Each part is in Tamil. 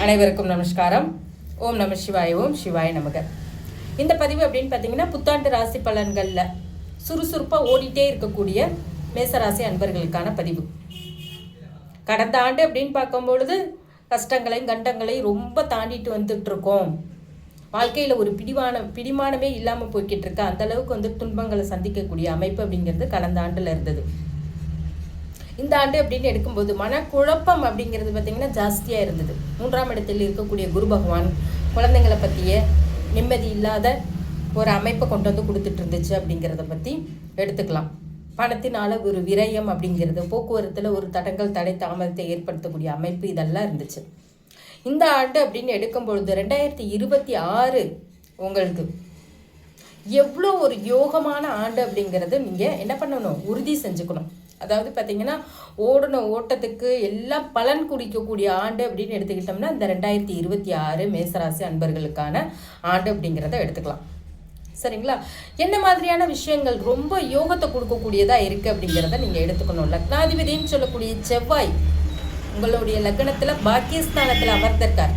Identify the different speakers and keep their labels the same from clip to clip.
Speaker 1: அனைவருக்கும் நமஸ்காரம். ஓம் நம சிவாய, ஓம் சிவாய நமக. இந்த பதிவு அப்படின்னு பார்த்தீங்கன்னா புத்தாண்டு ராசி பலன்களில் சுறுசுறுப்பாக ஓடிட்டே இருக்கக்கூடிய மேசராசி அன்பர்களுக்கான பதிவு. கடந்த ஆண்டு அப்படின்னு பார்க்கும்பொழுது கஷ்டங்களையும் கண்டங்களையும் ரொம்ப தாண்டிட்டு வந்துட்டு இருக்கோம். வாழ்க்கையில் ஒரு பிடிமானமே இல்லாமல் போய்கிட்டு இருக்கு. அந்தளவுக்கு துன்பங்களை சந்திக்கக்கூடிய அமைப்பு அப்படிங்கிறது கடந்த ஆண்டில் இருந்தது. இந்த ஆண்டு அப்படின்னு எடுக்கும்போது மனக்குழப்பம் அப்படிங்கிறது பார்த்திங்கன்னா ஜாஸ்தியாக இருந்தது. 3ஆம் இடத்தில் இருக்கக்கூடிய குரு பகவான் குழந்தைங்களை பற்றிய நிம்மதி இல்லாத ஒரு அமைப்பை கொண்டு கொடுத்துட்டு இருந்துச்சு அப்படிங்கிறத பற்றி எடுத்துக்கலாம். பணத்தினால ஒரு விரயம் அப்படிங்கிறது, போக்குவரத்தில் ஒரு தடை தாமதத்தை ஏற்படுத்தக்கூடிய அமைப்பு இதெல்லாம் இருந்துச்சு. இந்த ஆண்டு அப்படின்னு எடுக்கும்பொழுது 2026 உங்களுக்கு எவ்வளோ ஒரு யோகமான ஆண்டு அப்படிங்கிறது நீங்கள் என்ன பண்ணணும், உறுதி செஞ்சுக்கணும். அதாவது பார்த்தீங்கன்னா ஓடின ஓட்டத்துக்கு எல்லாம் பலன் குடிக்கக்கூடிய ஆண்டு அப்படின்னு எடுத்துக்கிட்டோம்னா இந்த 2026 மேசராசி அன்பர்களுக்கான ஆண்டு அப்படிங்கிறத எடுத்துக்கலாம். சரிங்களா? என்ன மாதிரியான விஷயங்கள் ரொம்ப யோகத்தை கொடுக்கக்கூடியதாக இருக்குது அப்படிங்கிறத நீங்கள் எடுத்துக்கணும். லக்னாதிபதினு சொல்லக்கூடிய செவ்வாய் உங்களுடைய லக்னத்தில் பாக்கியஸ்தானத்தில் அமர்ந்திருக்கார்.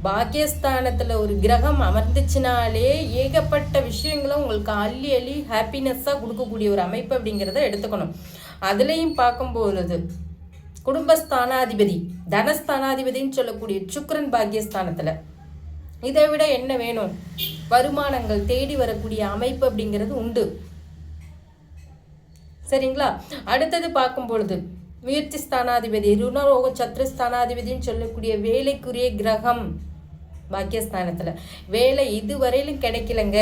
Speaker 1: பாக்கியஸ்தானத்தில் ஒரு கிரகம் அமர்ந்துச்சுனாலே ஏகப்பட்ட விஷயங்களும் உங்களுக்கு அள்ளி ஹாப்பினஸ்ஸாக கொடுக்கக்கூடிய ஒரு அமைப்பு அப்படிங்கிறத எடுத்துக்கணும். அதுலேயும் பார்க்கும்பொழுது குடும்பஸ்தானாதிபதி தனஸ்தானாதிபதினு சொல்லக்கூடிய சுக்கிரன் பாக்கியஸ்தானத்தில், இதை விட என்ன வேணும்? வருமானங்கள் தேடி வரக்கூடிய அமைப்பு அப்படிங்கிறது உண்டு. சரிங்களா? அடுத்தது பார்க்கும்பொழுது முயற்சி ஸ்தானாதிபதி ருணரோக சத்ருஸ்தானாதிபதினு சொல்லக்கூடிய வேலைக்குரிய கிரகம் பாக்கியஸ்தானத்தில், வேலை இதுவரையிலும் கிடைக்கலங்க,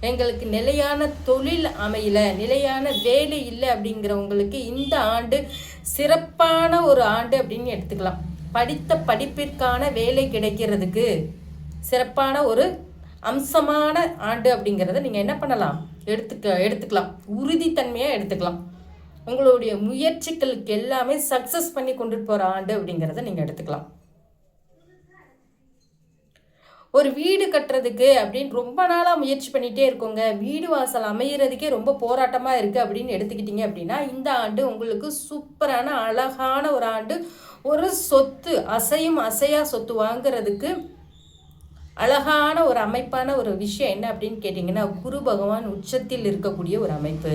Speaker 1: எங்களுக்கு நிலையான தொழில் அமையல, நிலையான வேலை இல்லை அப்படிங்கிறவங்களுக்கு இந்த ஆண்டு சிறப்பான ஒரு ஆண்டு அப்படின்னு எடுத்துக்கலாம். படித்த படிப்பிற்கான வேலை கிடைக்கிறதுக்கு சிறப்பான ஒரு அம்சமான ஆண்டு அப்படிங்கிறத நீங்கள் என்ன பண்ணலாம், எடுத்துக்கலாம். உறுதித்தன்மையாக எடுத்துக்கலாம். உங்களுடைய முயற்சிகளுக்கு எல்லாமே சக்ஸஸ் பண்ணி கொண்டுட்டு போகிற ஆண்டு அப்படிங்கிறத நீங்கள் எடுத்துக்கலாம். ஒரு வீடு கட்டுறதுக்கு அப்படின்னு ரொம்ப நாளாக முயற்சி பண்ணிகிட்டே இருக்கோங்க, வீடு வாசல் அமைகிறதுக்கே ரொம்ப போராட்டமாக இருக்குது அப்படின்னு எடுத்துக்கிட்டிங்க அப்படின்னா இந்த ஆண்டு உங்களுக்கு சூப்பரான அழகான ஒரு ஆண்டு. ஒரு சொத்து அசையும் அசையா சொத்து வாங்கிறதுக்கு அழகான ஒரு அமைப்பான ஒரு விஷயம் என்ன அப்படின்னு கேட்டிங்கன்னா குரு பகவான் உச்சத்தில் இருக்கக்கூடிய ஒரு அமைப்பு.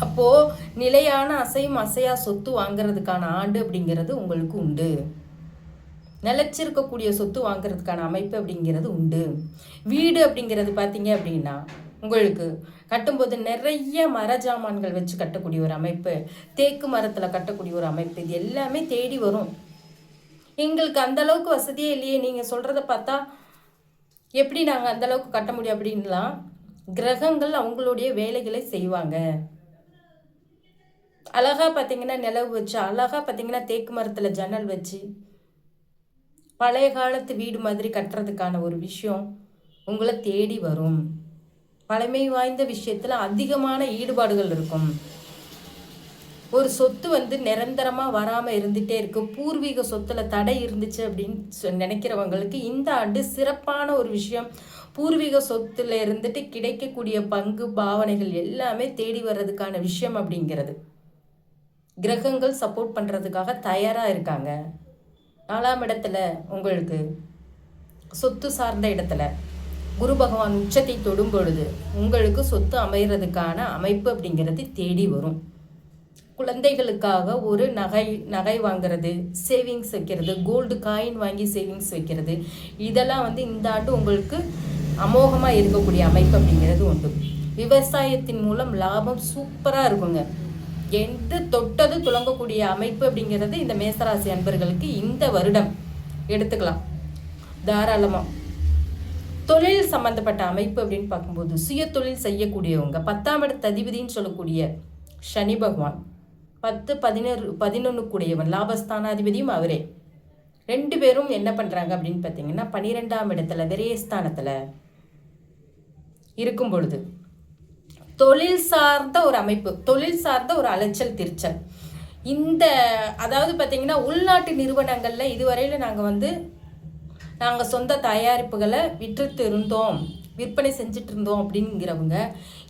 Speaker 1: அப்போது நிலையான அசையும் அசையா சொத்து வாங்கிறதுக்கான ஆண்டு அப்படிங்கிறது உங்களுக்கு உண்டு. நிலச்சிருக்கக்கூடிய சொத்து வாங்கிறதுக்கான அமைப்பு அப்படிங்கிறது உண்டு. வீடு அப்படிங்கிறது பார்த்தீங்க அப்படின்னா உங்களுக்கு கட்டும்போது நிறைய மர ஜாமான்கள் வச்சு கட்டக்கூடிய ஒரு அமைப்பு, தேக்கு மரத்தில் கட்டக்கூடிய ஒரு அமைப்பு, இது எல்லாமே தேடி வரும். எங்களுக்கு அந்தளவுக்கு வசதியே இல்லையே, நீங்கள் சொல்கிறத பார்த்தா எப்படி நாங்கள் அந்தளவுக்கு கட்ட முடியும் அப்படின்லாம் கிரகங்கள் அவங்களுடைய வேலைகளை செய்வாங்க. அழகாக பார்த்தீங்கன்னா நிலவு வச்சு, அழகாக பார்த்தீங்கன்னா தேக்கு மரத்தில் ஜன்னல் வச்சு பழைய காலத்து வீடு மாதிரி கட்டுறதுக்கான ஒரு விஷயம் உங்களை தேடி வரும். பழமை வாய்ந்த விஷயத்தில் அதிகமான ஈடுபாடுகள் இருக்கும். ஒரு சொத்து நிரந்தரமாக வராமல் இருந்துகிட்டே இருக்கு, பூர்வீக சொத்தில் தடை இருந்துச்சு அப்படின்னு நினைக்கிறவங்களுக்கு இந்த ஆண்டு சிறப்பான ஒரு விஷயம். பூர்வீக சொத்துல இருந்துட்டு கிடைக்கக்கூடிய பங்கு பாவனைகள் எல்லாமே தேடி வர்றதுக்கான விஷயம் அப்படிங்கிறது கிரகங்கள் சப்போர்ட் பண்ணுறதுக்காக தயாராக இருக்காங்க. 4ஆம் இடத்துல உங்களுக்கு சொத்து சார்ந்த இடத்துல குரு பகவான் உச்சத்தை தொடும் பொழுது உங்களுக்கு சொத்து அமைகிறதுக்கான அமைப்பு அப்படிங்கிறது தேடி வரும். குழந்தைகளுக்காக ஒரு நகை வாங்கிறது, சேவிங்ஸ் வைக்கிறது, கோல்டு காயின் வாங்கி சேவிங்ஸ் வைக்கிறது, இதெல்லாம் இந்த ஆண்டு உங்களுக்கு அமோகமாக இருக்கக்கூடிய அமைப்பு அப்படிங்கிறது உண்டு. விவசாயத்தின் மூலம் லாபம் சூப்பராக இருக்குங்க. எந்த தொட்டது துளங்கக்கூடிய அமைப்பு அப்படிங்கிறது இந்த மேசராசி அன்பர்களுக்கு இந்த வருடம் எடுத்துக்கலாம் தாராளமாக. தொழில் சம்பந்தப்பட்ட அமைப்பு அப்படின்னு பார்க்கும்போது சுய தொழில் செய்யக்கூடியவங்க 10ஆம் இடத்து அதிபதினு சொல்லக்கூடிய சனி பகவான் 10-11 கூடியவன், லாபஸ்தானாதிபதியும் அவரே. 2 பேரும் என்ன பண்ணுறாங்க அப்படின்னு பார்த்தீங்கன்னா 12ஆம் இடத்துல விரயஸ்தானத்தில் இருக்கும் பொழுது தொழில் சார்ந்த ஒரு அமைப்பு, தொழில் சார்ந்த ஒரு அலைச்சல் திருச்சல். அதாவது பார்த்தீங்கன்னா உள்நாட்டு நிறுவனங்களில் இதுவரையில் நாங்கள் சொந்த தயாரிப்புகளை விற்றுட்டு இருந்தோம், விற்பனை செஞ்சுட்டு இருந்தோம் அப்படிங்கிறவங்க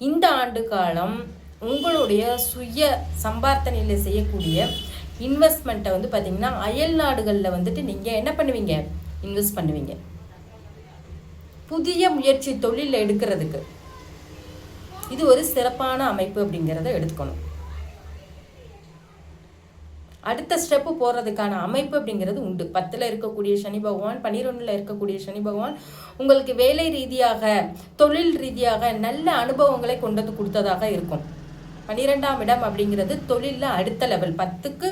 Speaker 1: இந்த ஆண்டு காலம் உங்களுடைய சுய சம்பார்த்தனையில் செய்யக்கூடிய இன்வெஸ்ட்மெண்ட்டை வந்து பார்த்திங்கன்னா அயல் நாடுகளில் வந்துட்டு நீங்கள் என்ன பண்ணுவீங்க, இன்வெஸ்ட் பண்ணுவீங்க. புதிய முயற்சி தொழில் எடுக்கிறதுக்கு இது ஒரு சிறப்பான அமைப்பு அப்படிங்கிறத எடுத்துக்கணும். அடுத்த ஸ்டெப்பு போகிறதுக்கான அமைப்பு அப்படிங்கிறது உண்டு. 10ல் இருக்கக்கூடிய சனி பகவான், 12ல் இருக்கக்கூடிய சனி பகவான் உங்களுக்கு வேலை ரீதியாக, தொழில் ரீதியாக நல்ல அனுபவங்களை கொண்டு வந்து கொடுத்ததாக இருக்கும். 12ஆம் இடம் அப்படிங்கிறது தொழிலில் அடுத்த லெவல், 10க்கு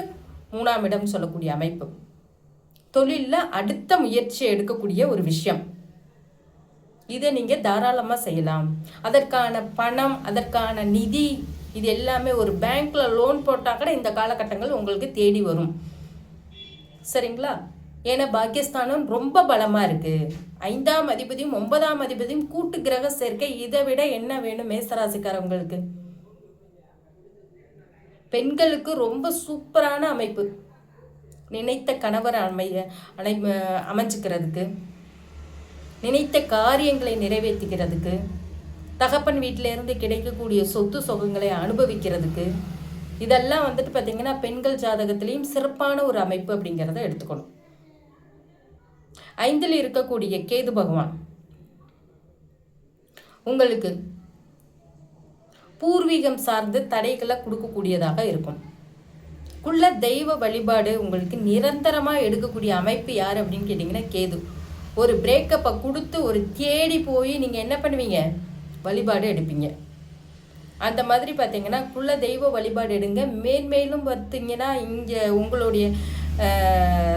Speaker 1: 3ஆம் இடம் சொல்லக்கூடிய அமைப்பு. தொழிலில் அடுத்த முயற்சி எடுக்கக்கூடிய ஒரு விஷயம். இதை நீங்கள் தாராளமாக செய்யலாம். அதற்கான பணம், அதற்கான நிதி, இது எல்லாமே ஒரு பேங்க்ல லோன் போட்டால் கூட இந்த காலகட்டங்கள் உங்களுக்கு தேடி வரும். சரிங்களா? ஏன்னா பாக்கியஸ்தானம் ரொம்ப பலமாக இருக்குது. 5ஆம் அதிபதியும் 9ஆம் அதிபதியும் கூட்டு கிரக சேர்க்கை. இதை விட என்ன வேணும் மேசராசிக்காரவங்களுக்கு? பெண்களுக்கு ரொம்ப சூப்பரான அமைப்பு. நினைத்த கணவர் அமைஞ்சுக்கிறதுக்கு, நினைத்த காரியங்களை நிறைவேற்றிக்கிறதுக்கு, தகப்பன் வீட்டிலேருந்து கிடைக்கக்கூடிய சொத்து சொகங்களை அனுபவிக்கிறதுக்கு, இதெல்லாம் வந்துட்டு பார்த்திங்கன்னா பெண்கள் ஜாதகத்திலையும் சிறப்பான ஒரு அமைப்பு அப்படிங்கிறத எடுத்துக்கணும். 5ல் இருக்கக்கூடிய கேது பகவான் உங்களுக்கு பூர்வீகம் சார்ந்து தடைகளை கொடுக்கக்கூடியதாக இருக்கும். குல தெய்வ வழிபாடு உங்களுக்கு நிரந்தரமாக எடுக்கக்கூடிய அமைப்பு யார் அப்படின்னு கேட்டிங்கன்னா கேது. ஒரு பிரேக்கப்பை கொடுத்து ஒரு தேடி போய் நீங்கள் என்ன பண்ணுவீங்க, வழிபாடு எடுப்பீங்க. அந்த மாதிரி பார்த்தீங்கன்னா குல தெய்வ வழிபாடு எடுங்க. மேன்மேலும் பார்த்தீங்கன்னா இங்கே உங்களுடைய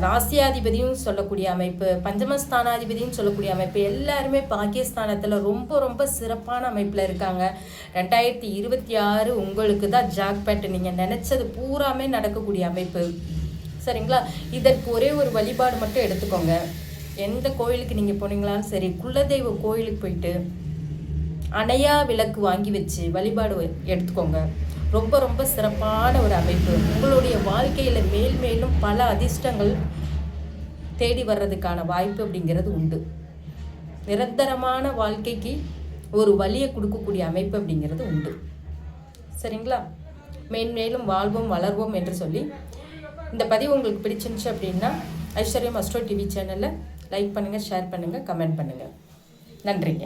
Speaker 1: ராசியாதிபதியும் சொல்லக்கூடிய அமைப்பு, பஞ்சமஸ்தானாதிபதியும் சொல்லக்கூடிய அமைப்பு, எல்லாருமே பாகிஸ்தானத்தில் ரொம்ப ரொம்ப சிறப்பான அமைப்பில் இருக்காங்க. 2026 உங்களுக்கு தான் ஜாக்பேட். நீங்கள் நினச்சது பூராமே நடக்கக்கூடிய அமைப்பு. சரிங்களா? இதற்கு ஒரே ஒரு வழிபாடு மட்டும் எடுத்துக்கோங்க. எந்த கோயிலுக்கு நீங்கள் போனீங்களாலும் சரி, குலதெய்வ கோயிலுக்கு போயிட்டு அணையா விளக்கு வாங்கி வச்சு வழிபாடு எடுத்துக்கோங்க. ரொம்ப ரொம்ப சிறப்பான ஒரு அமைப்பு. உங்களுடைய வாழ்க்கையில் மேல் மேலும் பல அதிர்ஷ்டங்கள் தேடி வர்றதுக்கான வாய்ப்பு அப்படிங்கிறது உண்டு. நிரந்தரமான வாழ்க்கைக்கு ஒரு வழியை கொடுக்கக்கூடிய அமைப்பு அப்படிங்கிறது உண்டு. சரிங்களா? மேன்மேலும் வாழ்வோம் வளர்வோம் என்று சொல்லி இந்த பதிவு உங்களுக்கு பிடிச்சிருந்துச்சு அப்படின்னா ஐஸ்வர்யம் அஸ்ட்ரோ டிவி சேனலில் லைக் பண்ணுங்கள், ஷேர் பண்ணுங்கள், கமெண்ட் பண்ணுங்கள். நன்றிங்க.